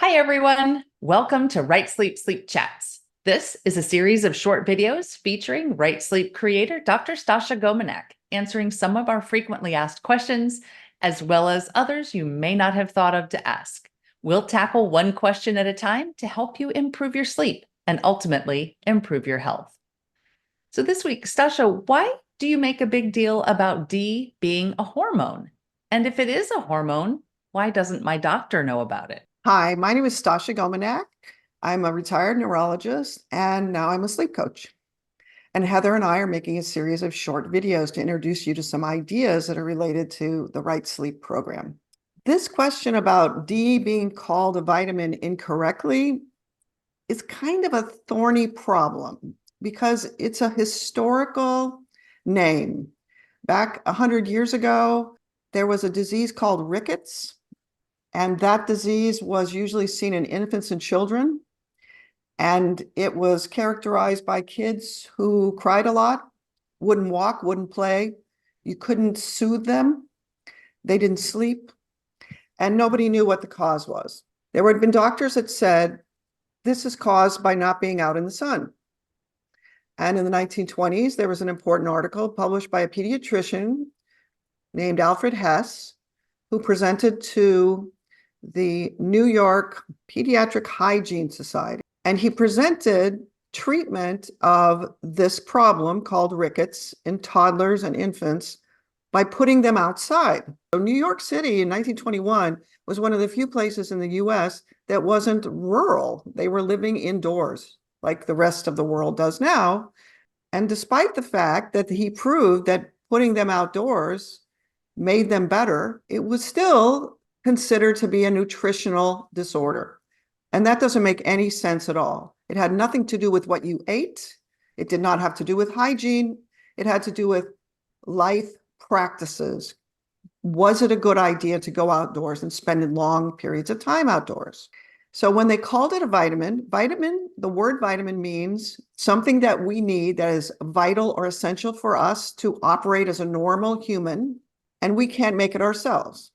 Hi, everyone. Welcome to RightSleep Sleep Chats. This is a series of short videos featuring RightSleep creator Dr. Stasha Gominak, answering some of our frequently asked questions, as well as others you may not have thought of to ask. We'll tackle one question at a time to help you improve your sleep and ultimately improve your health. So this week, Stasha, why do you make a big deal about D being a hormone? And if it is a hormone, why doesn't my doctor know about it? Hi, my name is Stasha Gominak. I'm a retired neurologist, and now I'm a sleep coach. And Heather and I are making a series of short videos to introduce you to some ideas that are related to the Right Sleep program. This question about D being called a vitamin incorrectly is kind of a thorny problem because it's a historical name. Back 100 years ago, there was a disease called rickets. And that disease was usually seen in infants and children. And it was characterized by kids who cried a lot, wouldn't walk, wouldn't play. You couldn't soothe them. They didn't sleep. And nobody knew what the cause was. There had been doctors that said, this is caused by not being out in the sun. And in the 1920s, there was an important article published by a pediatrician named Alfred Hess, who presented to the New York Pediatric Hygiene Society. And he presented treatment of this problem called rickets in toddlers and infants by putting them outside. So New York City in 1921 was one of the few places in the US that wasn't rural. They were living indoors like the rest of the world does now. And despite the fact that he proved that putting them outdoors made them better, it was still considered to be a nutritional disorder. And that doesn't make any sense at all. It had nothing to do with what you ate. It did not have to do with hygiene. It had to do with life practices. Was it a good idea to go outdoors and spend long periods of time outdoors? So when they called it a vitamin, the word vitamin means something that we need that is vital or essential for us to operate as a normal human, and we can't make it ourselves.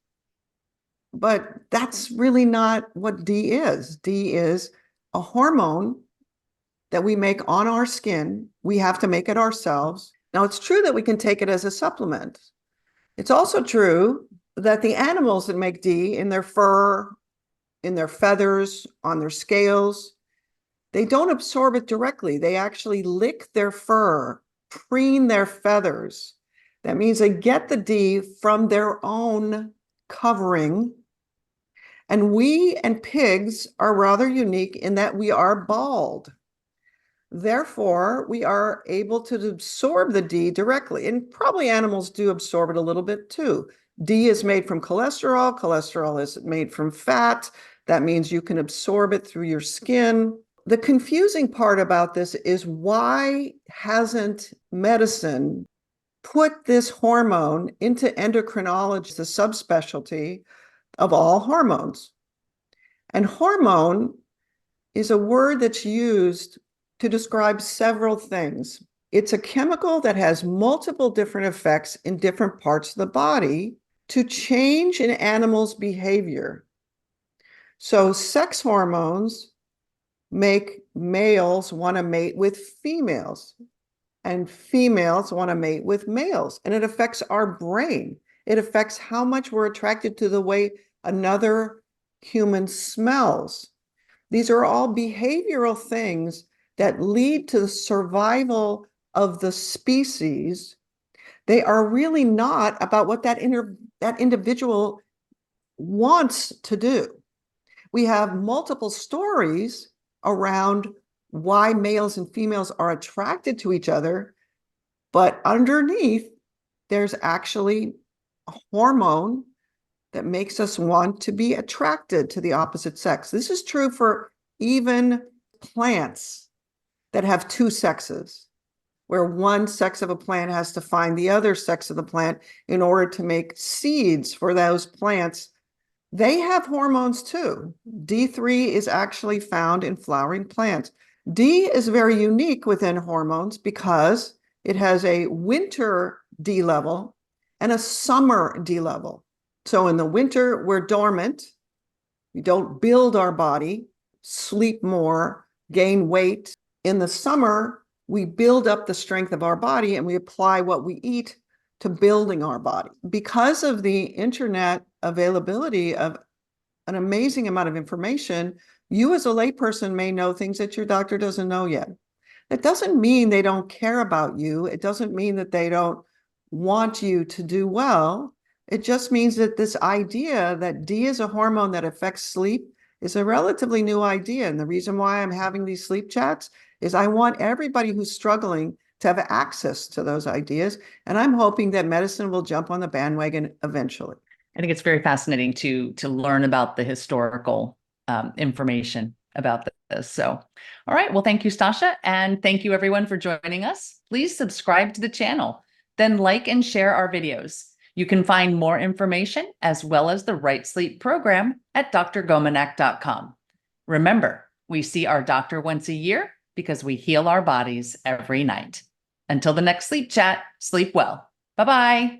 But that's really not what D is. D is a hormone that we make on our skin. We have to make it ourselves. Now, it's true that we can take it as a supplement. It's also true that the animals that make D in their fur, in their feathers, on their scales, they don't absorb it directly. They actually lick their fur, preen their feathers. That means they get the D from their own covering. And we and pigs are rather unique in that we are bald. Therefore, we are able to absorb the D directly. And probably animals do absorb it a little bit too. D is made from cholesterol. Cholesterol is made from fat. That means you can absorb it through your skin. The confusing part about this is, why hasn't medicine put this hormone into endocrinology, the subspecialty of all hormones? And hormone is a word that's used to describe several things. It's a chemical that has multiple different effects in different parts of the body to change an animal's behavior. So sex hormones make males want to mate with females, and females want to mate with males. And it affects our brain. It affects how much we're attracted to the way another human smells. These are all behavioral things that lead to the survival of the species. They are really not about what that individual wants to do. We have multiple stories around why males and females are attracted to each other, but underneath, there's actually a hormone that makes us want to be attracted to the opposite sex. This is true for even plants that have two sexes, where one sex of a plant has to find the other sex of the plant in order to make seeds for those plants. They have hormones too. D3 is actually found in flowering plants. D is very unique within hormones because it has a winter D level and a summer D level. So in the winter, we're dormant. We don't build our body, sleep more, gain weight. In the summer, we build up the strength of our body and we apply what we eat to building our body. Because of the internet availability of an amazing amount of information, you as a layperson may know things that your doctor doesn't know yet. That doesn't mean they don't care about you. It doesn't mean that they don't want you to do well. It just means that this idea that D is a hormone that affects sleep is a relatively new idea. And the reason why I'm having these sleep chats is I want everybody who's struggling to have access to those ideas. And I'm hoping that medicine will jump on the bandwagon eventually. I think it's very fascinating to learn about the historical information about this. So, all right. Well, thank you, Stasha. And thank you everyone for joining us. Please subscribe to the channel, then like and share our videos. You can find more information as well as the Right Sleep program at drgominak.com. Remember, we see our doctor once a year because we heal our bodies every night. Until the next sleep chat, sleep well. Bye-bye.